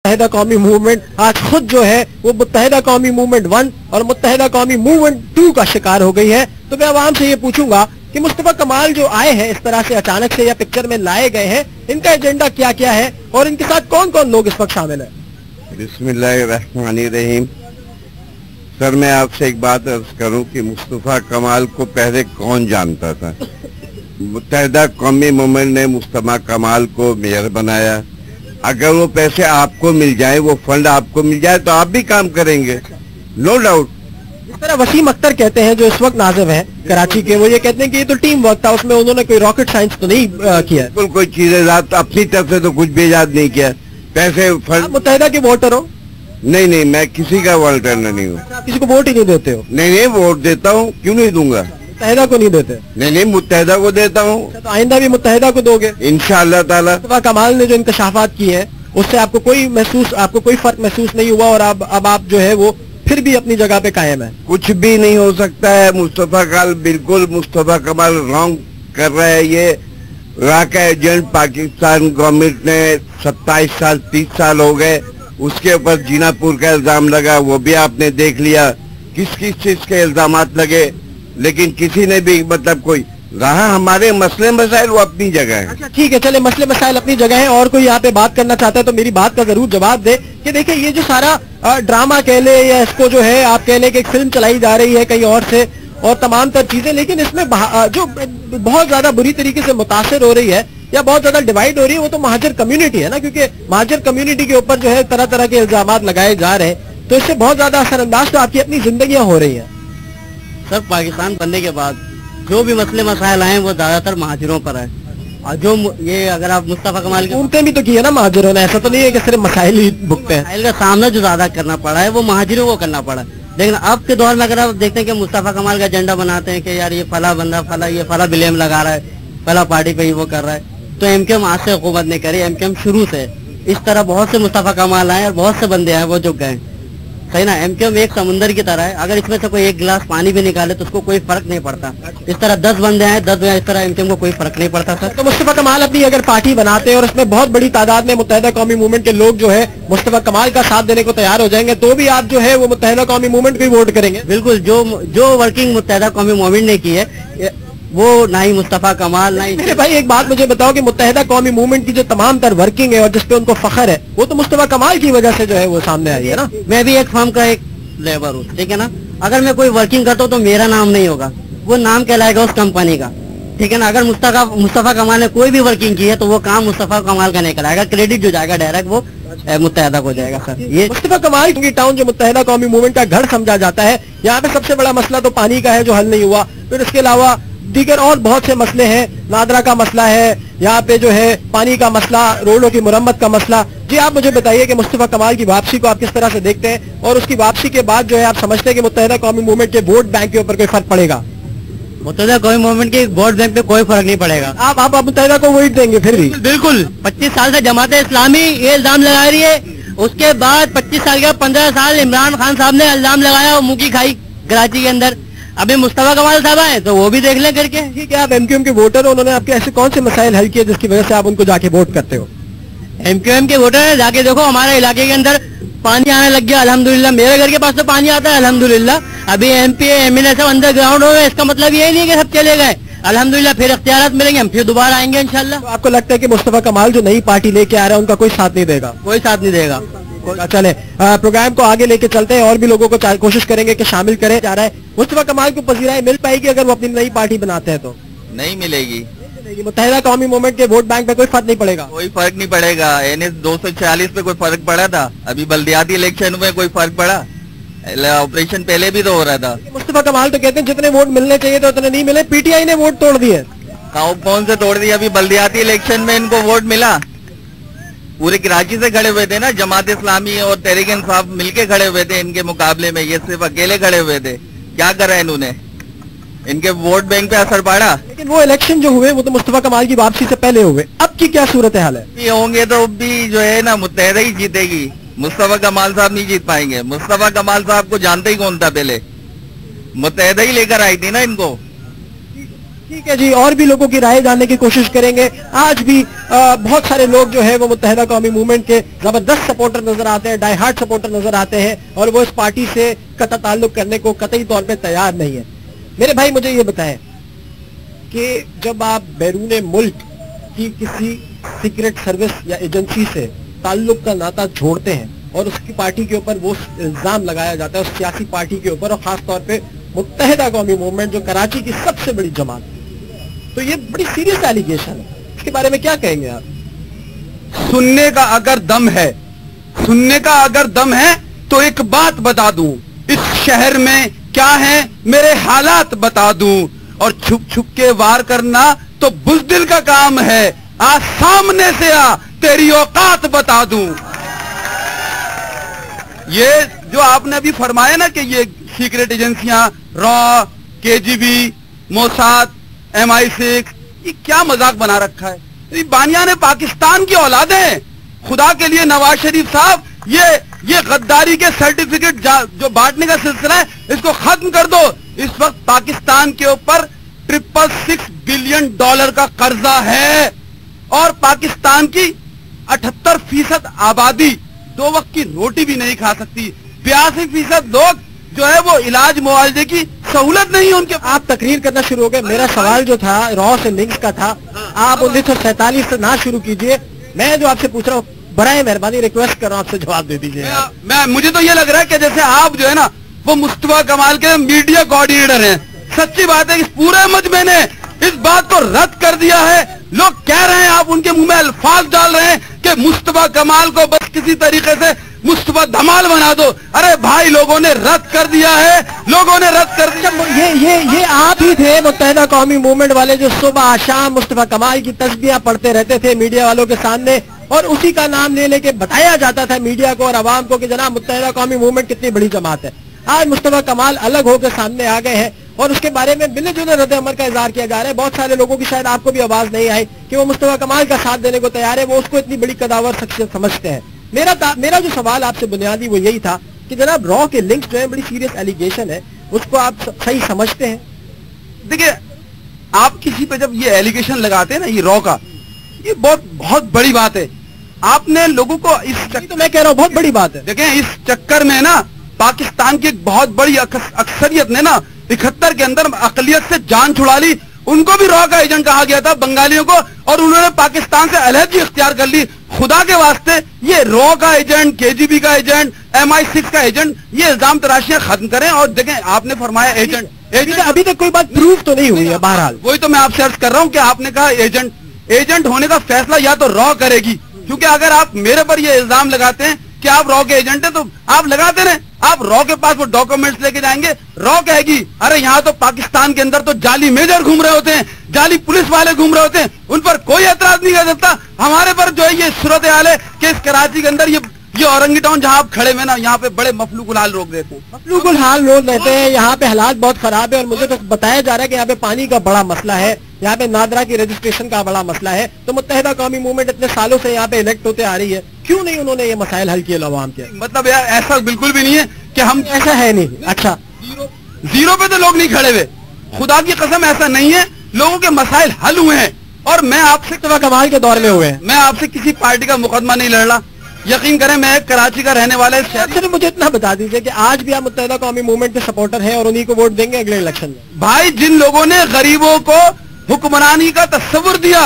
मुत्तहिदा कौमी मूवमेंट आज खुद जो है वो मुत्तहिदा कौमी मूवमेंट 1 और मुत्तहिदा कौमी मूवमेंट 2 का शिकार हो गई है। तो मैं आवाम से ये पूछूंगा कि मुस्तफा कमाल जो आए हैं इस तरह से अचानक से या पिक्चर में लाए गए हैं, इनका एजेंडा क्या क्या है और इनके साथ कौन कौन लोग इस वक्त शामिल है? बिस्मिल्लाहिर्रहमानिर्रहीम। सर, मैं आपसे एक बात अर्ज करूं कि मुस्तफा कमाल को पहले कौन जानता था? मुत्तहिदा कौमी मूवमेंट ने मुस्तफा कमाल को मेयर बनाया। अगर वो पैसे आपको मिल जाए, वो फंड आपको मिल जाए तो आप भी काम करेंगे, नो डाउट। जिस तरह वसीम अख्तर कहते हैं जो इस वक्त नाजिम है कराची के, वो ये कहते हैं कि ये तो टीम वर्क था, उसमें उन्होंने कोई रॉकेट साइंस तो नहीं किया। बिल्कुल कोई चीजें अपनी तरफ से तो कुछ भी ईजाद नहीं किया। पैसे फंड मुत्तहिदा के वोटर हो? नहीं, मैं किसी का वोटर नहीं हूँ। किसी को वोट ही नहीं देते हो? नहीं, वोट देता हूँ, क्यों नहीं दूंगा? मुत्तहिदा को नहीं देते? नहीं, मुत्तहिदा को देता हूँ। तो आइंदा भी मुत्तहिदा को दोगे इंशाअल्लाह ताला। मुस्तफा कमाल ने जो इंकशाफात किए हैं उससे आपको कोई फर्क महसूस नहीं हुआ और अब आप जो है वो फिर भी अपनी जगह पे कायम है? कुछ भी नहीं हो सकता है। मुस्तफा कमाल बिल्कुल मुस्तफा कमाल रॉन्ग कर रहा है। ये राका एजेंट पाकिस्तान गवर्नमेंट ने 27 साल 30 साल हो गए, उसके ऊपर जीनापुर का इल्जाम लगा, वो भी आपने देख लिया। किस किस चीज के इल्जामात लगे, लेकिन किसी ने भी मतलब कोई रहा। हमारे मसले मसाइल वो अपनी जगह है। अच्छा ठीक है, चले मसले मसाइल अपनी जगह है। और कोई यहाँ पे बात करना चाहता है तो मेरी बात का जरूर जवाब दे कि देखिए ये जो सारा ड्रामा कह ले या इसको जो है आप कह ले कि एक फिल्म चलाई जा रही है कहीं और से और तमाम तर चीजें, लेकिन इसमें जो बहुत ज्यादा बुरी तरीके से मुतासर हो रही है या बहुत ज्यादा डिवाइड हो रही है वो तो महाजर कम्युनिटी है ना, क्योंकि महाजर कम्युनिटी के ऊपर जो है तरह तरह के इल्जामात लगाए जा रहे हैं, तो इससे बहुत ज्यादा असरअंदाज तो आपकी अपनी जिंदगियां हो रही है। सर, पाकिस्तान बनने के बाद जो भी मसले मसाइल आए वो ज्यादातर महाजिरों पर है। और जो ये अगर आप मुस्तफा कमाल की हुकूमतें भी तो की है ना महाजिरों ने, ऐसा तो नहीं है कि सिर्फ मसाइल ही भुगते हैं। मसाइल का सामना जो ज्यादा करना पड़ा है वो महाजिरों को करना पड़ा। लेकिन अब के दौर में अगर आप देखते हैं कि मुस्तफा कमाल का एजेंडा बनाते हैं कि यार ये फला बंदा फला ब्लेम लगा रहा है, फला पार्टी पे ही वो कर रहा है, तो एमकेएम आज से हुकूमत ने करी। एमकेएम शुरू से इस तरह बहुत से मुस्तफा कमाल आए और बहुत से बंदे आए वो झुक गए, सही ना। एमकेएम एक समुंदर की तरह है, अगर इसमें से कोई एक गिलास पानी भी निकाले तो उसको कोई फर्क नहीं पड़ता। इस तरह 10 बंदे हैं, 10 इस तरह एमकेएम को कोई फर्क नहीं पड़ता सर। तो मुस्तफा कमाल अपनी अगर पार्टी बनाते हैं और उसमें बहुत बड़ी तादाद में मुत्तहिदा कौमी मूवमेंट के लोग जो है मुस्तफा कमाल का साथ देने को तैयार हो जाएंगे, तो भी आप जो है वो मुत्तहिदा कौमी मूवमेंट को ही वोट करेंगे? बिल्कुल, जो वर्किंग मुत्तहिदा कौमी मूवमेंट ने की है वो ना ही मुस्तफा कमाल ना ही। मेरे भाई एक बात मुझे बताओ कि मुत्तहिदा कौमी मूवमेंट की जो तमाम तर वर्किंग है और जिसपे उनको फख्र है वो तो मुस्तफा कमाल की वजह से जो है वो सामने आई है ना। मैं भी एक फर्म का एक लेबर हूँ, ठीक है ना। अगर मैं कोई वर्किंग करता हूँ तो मेरा नाम नहीं होगा, वो नाम कहलाएगा उस कंपनी का, ठीक है ना। अगर मुस्तफा कमाल ने कोई भी वर्किंग की है तो वो काम मुस्तफा कमाल का नहीं कहलाएगा, क्रेडिट जो जाएगा डायरेक्ट वो मुत्तहिदा को जाएगा सर। ये मुस्तफा कमाल की टाउन जो मुत्तहिदा कौमी मूवमेंट का घर समझा जाता है, यहाँ पे सबसे बड़ा मसला तो पानी का है जो हल नहीं हुआ। फिर इसके अलावा दीगर और बहुत से मसले हैं, नादरा का मसला है, यहाँ पे जो है पानी का मसला, रोडों की मुरम्मत का मसला। जी आप मुझे बताइए कि मुस्तफा कमाल की वापसी को आप किस तरह से देखते हैं और उसकी वापसी के बाद जो है आप समझते हैं कि मुत्तहिदा कौमी मूवमेंट के वोट बैंक के ऊपर कोई फर्क पड़ेगा? मुत्तहिदा कौमी मूवमेंट के वोट बैंक पे कोई फर्क नहीं पड़ेगा। आप मुत्तहिदा को वोट देंगे फिर भी? बिल्कुल। 25 साल से जमात इस्लामी ये इल्जाम लगा रही है, उसके बाद 25 साल के 15 साल इमरान खान साहब ने इल्जाम लगाया और मुंह की खाई कराची के अंदर। अभी मुस्तफा कमाल साहब आए तो वो भी देख ले करके। ठीक है, आप एमक्यूएम के वोटर हो, उन्होंने आपके ऐसे कौन से मसाइल हल किए जिसकी वजह से आप उनको जाके वोट करते हो? एमक्यूएम के वोटर है, जाके देखो हमारे इलाके के अंदर पानी आने लग गया अल्हम्दुलिल्लाह। मेरे घर के पास तो पानी आता है अल्हम्दुलिल्लाह। अभी एमपी एमएलए सब अंडरग्राउंड हो गए, इसका मतलब ये नहीं कि सब चले गए अल्हम्दुलिल्लाह। फिर इख्तियारात मिलेंगे, हम फिर दोबारा आएंगे इंशाल्लाह। तो आपको लगता है कि मुस्तफा कमाल जो नई पार्टी लेके आ रहा है उनका कोई साथ नहीं देगा? कोई साथ नहीं देगा। चले प्रोग्राम को आगे लेके चलते हैं और भी लोगों को कोशिश करेंगे कि शामिल करें जा रहा है। मुस्तफा कमाल को पजीराई मिल पाएगी अगर वो अपनी नई पार्टी बनाते हैं? तो नहीं मिलेगी। मुत्तहिदा कौमी मूवमेंट के वोट बैंक पे कोई फर्क नहीं पड़ेगा? कोई फर्क नहीं पड़ेगा। NS 246 पे कोई फर्क पड़ा था? अभी बल्दियाती इलेक्शन में कोई फर्क पड़ा? ऑपरेशन पहले भी तो हो रहा था। मुस्तफा कमाल तो कहते हैं जितने वोट मिलने चाहिए थे उतने नहीं मिले, पीटीआई ने वोट तोड़ दिए। कौन से तोड़ दिया? अभी बल्दियाती इलेक्शन में इनको वोट मिला, पूरे कराची से खड़े हुए थे ना, जमात इस्लामी और तहरीक इंसाफ मिलके खड़े हुए थे इनके मुकाबले में, ये सिर्फ अकेले खड़े हुए थे। क्या करा इन्होंने? इनके वोट बैंक पे असर पड़ा। लेकिन वो इलेक्शन जो हुए वो तो मुस्तफा कमाल की वापसी से पहले हुए, अब की क्या सूरत हाल है? ये होंगे तो भी जो है ना मुत्तहिदा ही जीतेगी, मुस्तफा कमाल साहब नहीं जीत पाएंगे। मुस्तफा कमाल साहब को जानते ही कौन था? पहले मुत्तहिदा ही लेकर आई थी ना इनको। ठीक है जी, और भी लोगों की राय जानने की कोशिश करेंगे। आज भी बहुत सारे लोग जो है वो मुत्तहिदा कौमी मूवमेंट के जबरदस्त सपोर्टर नजर आते हैं, डाई हार्ट सपोर्टर नजर आते हैं, और वो इस पार्टी से कतई ताल्लुक करने को कतई तौर पे तैयार नहीं है। मेरे भाई मुझे ये बताएं कि जब आप बैरून मुल्क की किसी सीक्रेट सर्विस या एजेंसी से ताल्लुक का नाता जोड़ते हैं और उसकी पार्टी के ऊपर वो इल्जाम लगाया जाता है, उस सियासी पार्टी के ऊपर, और खास तौर पे मुत्तहिदा कौमी मूवमेंट जो कराची की सबसे बड़ी जमात, तो ये बड़ी सीरियस एलिगेशन है, इसके बारे में क्या कहेंगे आप? सुनने का अगर दम है, सुनने का अगर दम है तो एक बात बता दूं, इस शहर में क्या है मेरे हालात बता दूं, और छुप छुप के वार करना तो बुज़दिल का काम है, आ सामने से आ तेरी औकात बता दूं। ये जो आपने अभी फरमाया ना कि ये सीक्रेट एजेंसियां रॉ, केजीबी, मोसाद, MI6, ये क्या मजाक बना रखा है? ये बानियान पाकिस्तान की औलादें हैं। खुदा के लिए नवाज शरीफ साहब, ये गद्दारी के सर्टिफिकेट जो बांटने का सिलसिला है, इसको खत्म कर दो। इस वक्त पाकिस्तान के ऊपर $666 बिलियन का कर्जा है, और पाकिस्तान की 78% आबादी 2 वक्त की रोटी भी नहीं खा सकती। 82% लोग जो है वो इलाज मुआवजे की सहूलत नहीं है उनके। आप तकरीर करना शुरू हो गए। मेरा सवाल जो था रॉ से लिंक्स का था, आप 1947 से ना शुरू कीजिए। मैं जो आपसे पूछ रहा हूँ, बराए मेहरबानी रिक्वेस्ट कर रहा हूँ, आपसे जवाब दे दीजिए। मुझे तो ये लग रहा है कि जैसे आप जो है ना वो मुस्तफा कमाल के मीडिया कोऑर्डिनेटर हैं। सच्ची बात है, इस पूरे मजमे ने इस बात को रद्द कर दिया है। लोग कह रहे हैं, आप उनके मुंह में अल्फाज डाल रहे हैं कि मुस्तफा कमाल को बस किसी तरीके से मुस्तफा धमाल बना दो। अरे भाई, लोगों ने रद्द कर दिया है, लोगों ने रद्द कर दिया। ये आप ही थे मुत्तहिदा कौमी मूवमेंट वाले जो सुबह शाम मुस्तफा कमाल की तस्बीह पढ़ते रहते थे मीडिया वालों के सामने, और उसी का नाम ले लेके बताया जाता था मीडिया को और आवाम को कि जनाब मुत्तहिदा कौमी मूवमेंट कितनी बड़ी जमात है। आज मुस्तफा कमाल अलग होकर सामने आ गए हैं और उसके बारे में मिले जुले रद्द अमल का इजहार किया जा रहा है। बहुत सारे लोगों की, शायद आपको भी आवाज नहीं आई कि वो मुस्तफा कमाल का साथ देने को तैयार है, वो उसको इतनी बड़ी कदावर शख्सियत समझते हैं। मेरा जो सवाल आपसे बुनियादी वो यही था कि जनाब रॉ के लिंक्स जो है बड़ी सीरियस एलिगेशन है, उसको आप सही समझते हैं? देखिए, आप किसी पे जब ये एलिगेशन लगाते हैं ना, ये रॉ का, ये बहुत बड़ी बात है। आपने लोगों को इस तो मैं कह रहा हूँ बहुत बड़ी बात है। देखें, इस चक्कर में ना पाकिस्तान की एक बहुत बड़ी अक्सरियत ने ना 71 के अंदर अकलियत से जान छुड़ा ली। उनको भी रॉ का एजेंट कहा गया था, बंगालियों को, और उन्होंने पाकिस्तान से अलहदगी इख्तियार कर ली। खुदा के वास्ते ये रॉ का एजेंट, केजीबी का एजेंट, MI6 का एजेंट, ये इल्जाम तराशियां खत्म करें। और देखें, आपने फरमाया एजेंट, अभी तक कोई बात प्रूफ तो नहीं हुई है। बहरहाल वही तो मैं आपसे अर्ज कर रहा हूँ कि आपने कहा एजेंट होने का फैसला या तो रॉ करेगी, क्योंकि अगर आप मेरे पर ये इल्जाम लगाते हैं कि आप रॉ के एजेंट हैं तो आप लगाते रहे। आप रॉ के पास वो डॉक्यूमेंट्स लेके जाएंगे, रॉ कहेगी अरे यहाँ तो पाकिस्तान के अंदर तो जाली मेजर घूम रहे होते हैं, जाली पुलिस वाले घूम रहे होते हैं, उन पर कोई एतराज नहीं कर सकता। हमारे पर जो है ये सूरत हाल है कि इस कराची के अंदर ये औरंगी टाउन जहाँ आप खड़े में ना, यहाँ पे बड़े मफलूकुल हाल रोक देते हैं, मफलूकुल हाल रोक देते हैं। यहाँ पे हालात बहुत खराब है और मुझे तो बताया जा रहा है कि यहाँ पे पानी का बड़ा मसला है, यहाँ पे नादरा की रजिस्ट्रेशन का बड़ा मसला है। तो मुत्तहिदा कौमी मूवमेंट इतने सालों से यहाँ पे इलेक्ट होते आ रही है, क्यों नहीं उन्होंने ये मसाइल हल किए अवाम के? मतलब यार ऐसा बिल्कुल भी नहीं है कि हम, ऐसा है नहीं। अच्छा, जीरो पे तो लोग नहीं खड़े हुए, खुदा की कसम ऐसा नहीं है। लोगों के मसाइल हल हुए हैं और मैं आपसे कमाल के दौर में हुए हैं। मैं आपसे किसी पार्टी का मुकदमा नहीं लड़ रहा, यकीन करें, मैं कराची का रहने वाला है। मुझे इतना बता दीजिए कि आज भी आप मुत्तहिदा कौमी मूवमेंट के सपोर्टर हैं और उन्हीं को वोट देंगे अगले इलेक्शन में? भाई, जिन लोगों ने गरीबों को हुक्मरानी का तस्वर दिया,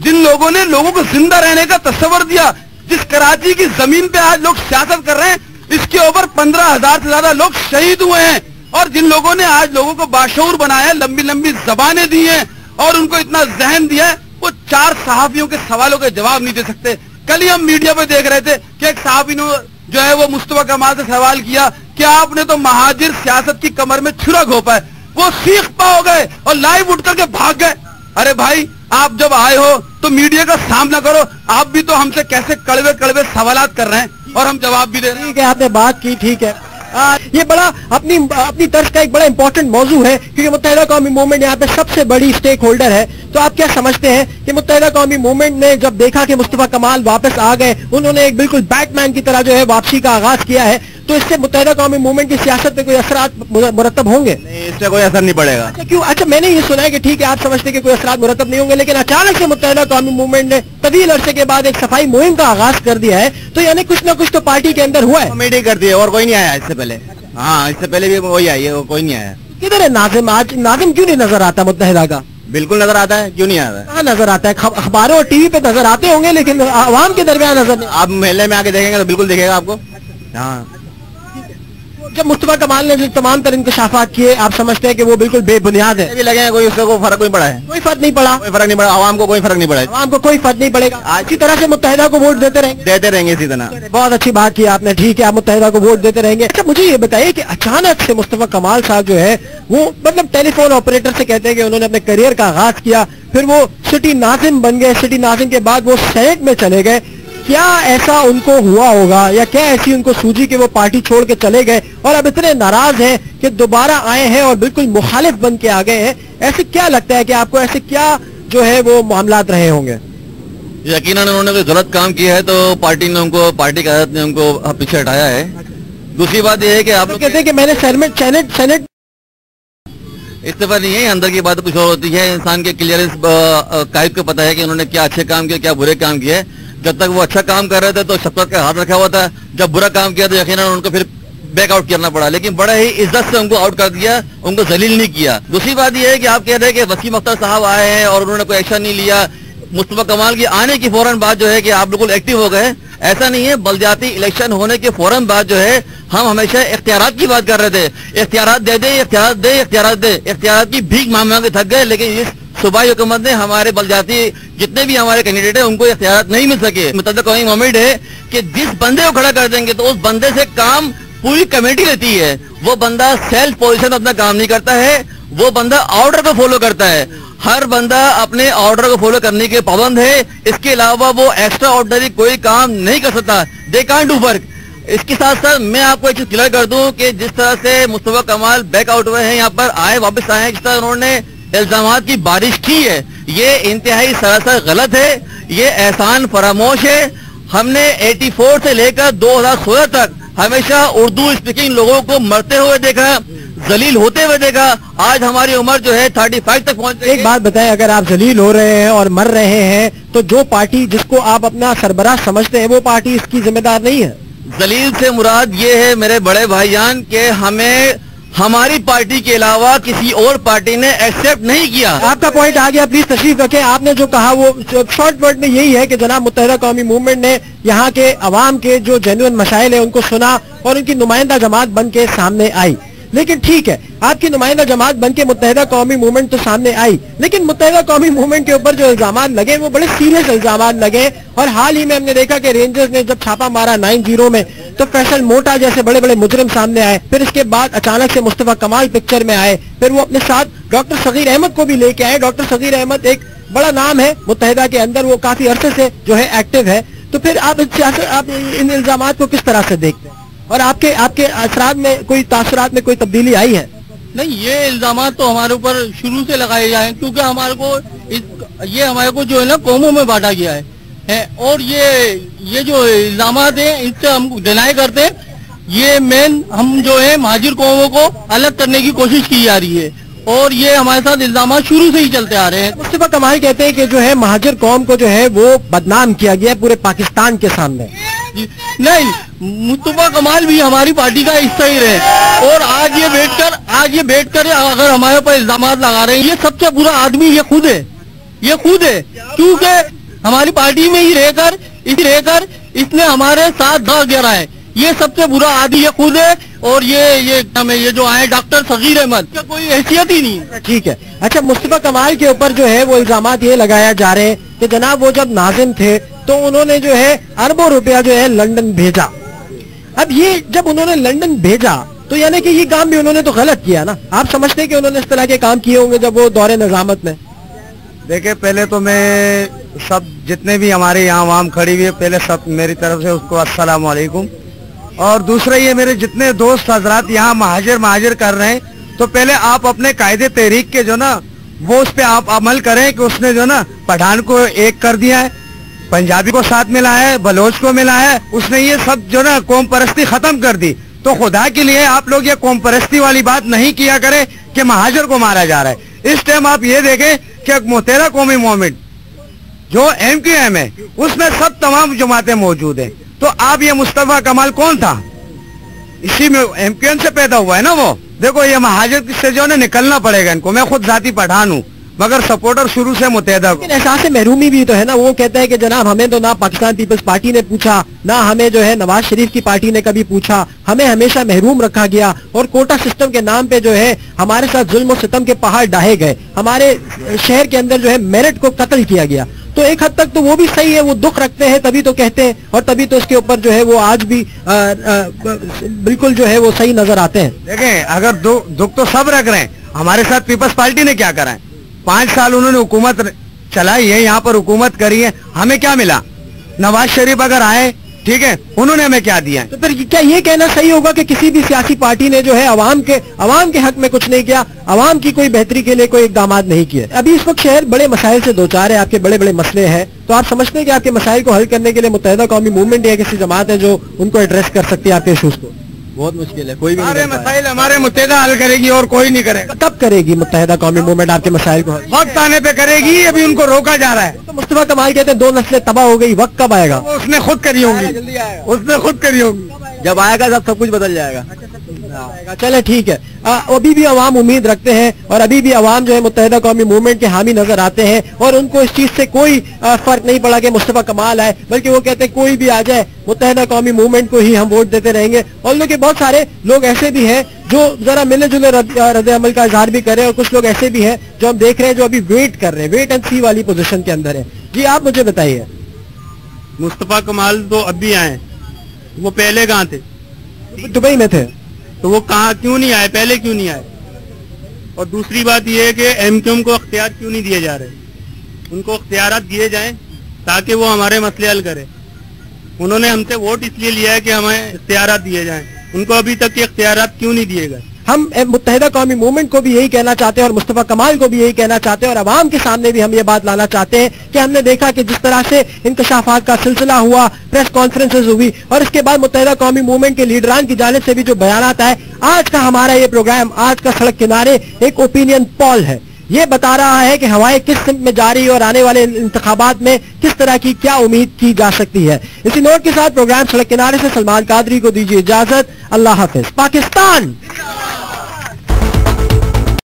जिन लोगों ने लोगों को जिंदा रहने का तस्वर दिया, जिस कराची की जमीन पे आज लोग सियासत कर रहे हैं, इसके ऊपर 15,000 से ज्यादा लोग शहीद हुए हैं। और जिन लोगों ने आज लोगों को बाशऊर बनाया, लंबी लंबी जबानें दी हैं और उनको इतना जहन दिया है, वो 4 सहाफियों के सवालों के जवाब नहीं दे सकते। कल ही हम मीडिया पे देख रहे थे कि एक सहाफी ने जो है वो मुस्तफा कमाल से सवाल किया कि आपने तो महाजिर सियासत की कमर में छुरा घोंपा है। वो सीख पाओ गए और लाइव उठ करके भाग गए। अरे भाई, आप जब आए हो तो मीडिया का सामना करो। आप भी तो हमसे कैसे कड़वे कड़वे सवालात कर रहे हैं और हम जवाब भी दे रहे हैं। ठीक है, आपने बात की, ठीक है। ये बड़ा अपनी तर्ज का एक बड़ा इंपॉर्टेंट मौजू है, क्योंकि मुत्तहिदा कौमी मूवमेंट यहाँ पे सबसे बड़ी स्टेक होल्डर है। तो आप क्या समझते हैं कि मुत्तहिदा कौमी मूवमेंट ने जब देखा कि मुस्तफा कमाल वापस आ गए, उन्होंने एक बिल्कुल बैटमैन की तरह जो है वापसी का आगाज किया है, तो इससे मुत्तहिदा कौमी मूवमेंट की सियासत पे कोई असरात मुरतब होंगे? नहीं, इससे कोई असर नहीं पड़ेगा। अच्छा क्यों? अच्छा मैंने ये सुना है कि ठीक है आप समझते कि कोई असरात मुरतब नहीं होंगे, लेकिन अचानक से मुत्तहिदा कौमी मूवमेंट ने तवील अरसे के बाद एक सफाई मुहिम का आगाज कर दिया है, तो यानी कुछ ना कुछ तो पार्टी के अंदर हुआ है। कमेटी कर दी है और कोई नहीं आया इससे पहले। हाँ, इससे पहले भी वही आई है, वो कोई नहीं आया। किधर है नाजिम? आज नाजिम क्यों नहीं नजर आता मुत्तहिदा का? बिल्कुल नजर आता है, क्यों नहीं आता है? कहाँ नजर आता है? अखबारों और टीवी पे नजर आते होंगे, लेकिन आवाम के दरमियान नजर नहीं। आप मेले में आके देखेंगे तो बिल्कुल दिखेगा आपको। हाँ, जब मुस्तफा कमाल ने जो तमाम तर इंकशाफात किए, आप समझते हैं कि वो बिल्कुल बेबुनियाद है? भी लगे हैं, कोई उससे कोई फर्क नहीं पड़ा है। कोई फर्क नहीं पड़ा? कोई फर्क नहीं पड़ा, आवाम को कोई फर्क नहीं पड़ा है। आवाम को कोई फर्क नहीं पड़ेगा। इसी तरह से मुत्तहिदा को वोट देते रहेंगे इसी तरह। बहुत अच्छी बात की आपने, ठीक है आप मुत्तहिदा को वोट देते रहेंगे। अच्छा मुझे ये बताइए कि अचानक से मुस्तफा कमाल साहब जो है वो मतलब टेलीफोन ऑपरेटर से कहते हैं कि उन्होंने अपने करियर का आगाज किया, फिर वो सिटी नाजिम बन गए, सिटी नाजिम के बाद वो सेनेट में चले गए। क्या ऐसा उनको हुआ होगा या क्या ऐसी उनको सूझी कि वो पार्टी छोड़ के चले गए और अब इतने नाराज हैं कि दोबारा आए हैं और बिल्कुल मुखालिफ बन के आ गए हैं? ऐसे क्या लगता है कि आपको ऐसे क्या जो है वो मामलात रहे होंगे? यकीनन उन्होंने कोई गलत काम किया है तो पार्टी ने उनको, पार्टी की आदत ने उनको पीछे हटाया है। दूसरी बात यह है कि आप लोग कहते हैं कि मैंने सेनेट इस्तीफा नहीं है, अंदर की बात कुछ और होती है। इंसान के क्लियरेंस कायद को पता है कि उन्होंने क्या अच्छे काम किए, क्या बुरे काम किए। जब तक वो अच्छा काम कर रहे थे तो शफकत का हाथ रखा हुआ था, जब बुरा काम किया तो यकीनन उनको फिर बैक आउट करना पड़ा, लेकिन बड़ा ही इज्जत से उनको आउट कर दिया, उनको जलील नहीं किया। दूसरी बात यह है कि आप कह रहे हैं कि वसीम अख्तर साहब आए हैं और उन्होंने कोई एक्शन नहीं लिया। मुस्तफा कमाल की आने की फौरन बाद जो है कि आप बिल्कुल एक्टिव हो गए, ऐसा नहीं है। बल्दियाती इलेक्शन होने के फौरन बाद जो है हम हमेशा इख्तियारात की बात कर रहे थे। इख्तियारात दे दे, इख्तियारात दे, इख्तियारात दे, इख्तियारात की भीख मांग के थक गए, लेकिन इस सूबाई हुकूमत ने हमारे बलजाती जितने भी हमारे कैंडिडेट है उनको इख्तियारात नहीं मिल सके। मुतल्लिक़ कौमी मूवमेंट है कि जिस बंदे को खड़ा कर देंगे तो उस बंदे से काम पूरी कमेटी लेती है। वो बंदा सेल्फ पोजीशन अपना काम नहीं करता है, वो बंदा ऑर्डर को फॉलो करता है। हर बंदा अपने ऑर्डर को फॉलो करने के पाबंद है, इसके अलावा वो एक्स्ट्रा ऑर्डनरी कोई काम नहीं कर सकता। They can't do work. इसके साथ साथ मैं आपको एक चीज क्लियर कर दूं कि जिस तरह से मुस्तफा कमाल बैक आउट हुए हैं, यहाँ पर आए वापस आए हैं, जिस तरह उन्होंने इल्जामात की बारिश की है, ये इंतहाई सरासर गलत है, ये एहसान फरामोश है। हमने 84 से लेकर 2016 तक हमेशा उर्दू स्पीकिंग लोगों को मरते हुए देखा, जलील होते हुए देखा। आज हमारी उम्र जो है 35 तक पहुंच गई है। एक बात बताएं, अगर आप जलील हो रहे हैं और मर रहे हैं तो जो पार्टी जिसको आप अपना सरबराह समझते हैं वो पार्टी इसकी जिम्मेदार नहीं है? जलील से मुराद ये है मेरे बड़े भाईजान के हमें हमारी पार्टी के अलावा किसी और पार्टी ने एक्सेप्ट नहीं किया। आपका पॉइंट आ गया, प्लीज तशरीफ रखें। आपने जो कहा वो शॉर्ट वर्ड में यही है कि जनाब मुत्तहिदा कौमी मूवमेंट ने यहाँ के अवाम के जो जेन्युइन मसाइल है उनको सुना और उनकी नुमाइंदा जमात बन के सामने आई। लेकिन ठीक है, आपकी नुमाइंदा जमात बन के मुत्तहिदा कौमी मूवमेंट तो सामने आई, लेकिन मुत्तहिदा कौमी मूवमेंट के ऊपर जो इल्जामात लगे वो बड़े सीरियस इल्जामात लगे। और हाल ही में हमने देखा कि रेंजर्स ने जब छापा मारा 90 में तो फैसल मोटा जैसे बड़े बड़े मुजरिम सामने आए। फिर इसके बाद अचानक से मुस्तफा कमाल पिक्चर में आए, फिर वो अपने साथ डॉक्टर सगीर अहमद को भी लेके आए। डॉक्टर सगीर अहमद एक बड़ा नाम है मुत्तहिदा के अंदर, वो काफी अरसे से जो है एक्टिव है। तो फिर आप इन इल्जामात को किस तरह से देखते हैं और आपके असरात में कोई तासुरात में कोई तब्दीली आई है? नहीं, ये इल्जामात तो हमारे ऊपर शुरू से लगाए जाए, क्योंकि हमारे को जो है ना कौमों में बांटा गया है और ये जो इल्जामात है इससे हम डिनाई करते हैं। ये मेन हम जो है महाजिर कौमों को अलग करने की कोशिश की जा रही है और ये हमारे साथ इल्जामात शुरू से ही चलते आ रहे हैं। मुस्तफा कमाल कहते हैं कि जो है महाजिर कौम को जो है वो बदनाम किया गया है पूरे पाकिस्तान के सामने। नहीं, मुस्तफा कमाल भी हमारी पार्टी का हिस्सा ही रहे और आज ये बैठ कर अगर हमारे ऊपर इल्जामात लगा रहे हैं, ये सबसे बुरा आदमी ये खुद है क्योंकि हमारी पार्टी में ही रहकर इसने हमारे साथ दाग गिरा है। ये सबसे बुरा आदमी ये खुद है और ये जो आए डॉक्टर सगीर अहमद का कोई हैसियत ही नहीं है। ठीक है, अच्छा मुस्तफा कमाल के ऊपर जो है वो इल्जामात ये लगाया जा रहे हैं कि जनाब वो जब नाजिम थे तो उन्होंने जो है अरबों रुपया जो है लंदन भेजा। अब ये जब उन्होंने लंदन भेजा तो यानी कि ये काम भी उन्होंने तो गलत किया ना? आप समझते हैं कि उन्होंने इस तरह के काम किए होंगे जब वो दौरे निजामत में? देखिए, पहले तो मैं सब जितने भी हमारे यहाँ आवाम खड़ी हुई है, पहले सब मेरी तरफ से उसको अस्सलाम वालेकुम। और दूसरा ये मेरे जितने दोस्त हजरात यहाँ महाजिर कर रहे हैं, तो पहले आप अपने कायदे तहरीक के जो ना वो उस पे आप अमल करें कि उसने जो ना पठान को एक कर दिया है, पंजाबी को साथ मिलाया है, बलोच को मिलाया है, उसने ये सब जो ना कौम परस्ती खत्म कर दी। تو خدا کے لیے آپ لوگ یہ قوم پرستی والی بات نہیں کیا کریں کہ مہاجر کو مارا جا رہا ہے. اس ٹائم آپ یہ دیکھیں کہ متحدہ قومی موومنٹ جو MQM ہے اس میں سب تمام جماعتیں موجود ہیں. تو آپ یہ مصطفیٰ کمال کون تھا؟ اسی میں MQM سے پیدا ہوا ہے نا وہ. دیکھو یہ مہاجر سے جو ہے نکلنا پڑے گا ان کو. میں خود ذاتی پٹھان ہوں مگر سپورٹر شروع سے متحدہ کو. لیکن احساس محرومی بھی تو ہے نا. وہ کہتا ہے کہ جناب ہمیں تو نہ پاکستان پیپلز پارٹی نے پوچھا, نہ ہمیں جو ہے نواز شریف کی پارٹی نے کبھی پوچھا, ہمیں ہمیشہ محروم رکھا گیا اور کوٹا سسٹم کے نام پہ جو ہے ہمارے ساتھ ظلم و ستم کے پہاڑ ڈھائے گئے, ہمارے شہر کے اندر جو ہے میرٹ کو قتل کیا گیا. تو ایک حد تک تو وہ بھی صحیح ہے, وہ دکھ رکھتے ہیں تبھی تو کہتے ہیں اور تبھی تو اس کے اوپر جو ہے وہ آج بھی بالکل جو ہے وہ صحیح نظر آتے ہیں. دیکھیں اگر دکھ تو سب رکھ رہے ہیں. ہمارے ساتھ پیپلز پارٹی نے کیا کرا ہے؟ 5 سال انہوں نے حکومت چلائی ہے, یہاں پر حکومت کری ہے. ہمیں کیا ملا؟ نواز شریف اگر آئے ٹھیک ہے, انہوں نے ہمیں کیا دیا ہے؟ تو پھر کیا یہ کہنا صحیح ہوگا کہ کسی بھی سیاسی پارٹی نے جو ہے عوام کے حق میں کچھ نہیں کیا, عوام کی کوئی بہتری کے لیے کوئی اقدامات نہیں کیے؟ ابھی اس وقت شہر بڑے مسائل سے دوچار ہے, آپ کے بڑے بڑے مسئلے ہیں. تو آپ سمجھتے ہیں کہ آپ کے مسائل کو حل کرنے کے لیے متحدہ قومی موومنٹ یا کسی جماعت ہے جو ان کو ایڈریس کر سکتی ہے آپ کے ایشوز کو؟ بہت مشکل ہے, کوئی بھی ہمارے مسائل ہمارے متحدہ حل کرے گی اور کوئی نہیں کرے گا. کب کرے گی متحدہ قومی موومنٹ آپ کے مسائل کو حل؟ وقت آنے پہ کرے گی, ابھی ان کو روکا جا رہا ہے. تو مصطفیٰ کمال کہتے ہیں 2 نسلیں تباہ ہو گئی, وقت کب آئے گا؟ اس نے خود کری ہوگی, اس نے خود کری ہوگی. جب آئے گا سب کچھ بدل جائے گا. چلے ٹھیک ہے, ابھی بھی عوام امید رکھتے ہیں اور ابھی بھی عوام جو ہے متحدہ قومی موومنٹ کے حامی نظر آتے ہیں اور ان کو اس چیز سے کوئی فرق نہیں پڑا کہ مصطفیٰ کمال آئے, بلکہ وہ کہتے ہیں کوئی بھی آ جائے متحدہ قومی موومنٹ کو ہی ہم ووٹ دیتے رہیں گے. اور کہ بہت سارے لوگ ایسے بھی ہیں جو ذرا ملے جلے رد عمل کا اظہار بھی کرے اور کچھ لوگ ایسے بھی ہیں جو ہم دیکھ رہے ہیں جو ابھی ویٹ کر رہے ہیں, ویٹ اینڈ سی والی پوزیشن کے اندر ہے. جی آپ مجھے بتائیے. مصطفیٰ کمال تو اب بھی آئے, وہ پہلے کہاں تھے؟ دبئی میں تھے. تو وہ کہاں کیوں نہیں آئے, پہلے کیوں نہیں آئے؟ اور دوسری بات یہ ہے کہ MQM کو اختیار کیوں نہیں دیے جا رہے؟ ان کو اختیارات دیے جائیں تاکہ وہ ہمارے مسئلے حل کرے. انہوں نے ہم سے ووٹ اس لیے لیا ہے کہ ہمیں اختیارات دیے جائیں, ان کو ابھی تک یہ اختیارات کیوں نہیں دیے گئے؟ ہم متحدہ قومی موومنٹ کو بھی یہی کہنا چاہتے ہیں اور مصطفیٰ کمال کو بھی یہی کہنا چاہتے ہیں اور عوام کے سامنے بھی ہم یہ بات لانا چاہتے ہیں کہ ہم نے دیکھا کہ جس طرح سے انکشافات کا سلسلہ ہوا, پریس کانفرنسز ہوئی اور اس کے بعد متحدہ قومی موومنٹ کے لیڈران کی جانب سے بھی جو بیانات آئے, آج کا ہمارا یہ پروگرام, آج کا سڑک کنارے ایک اوپینین پول ہے. یہ بتا رہا ہے کہ ہوائیں کس سمت میں جاری اور آنے والے انتخابات میں کس طرح کی کیا امید کی جا سکتی ہے. اسی نوٹ کے ساتھ پروگرام سڑک کنارے سے سلمان قادری کو دیجیے اجازت. اللہ حافظ. پاکستان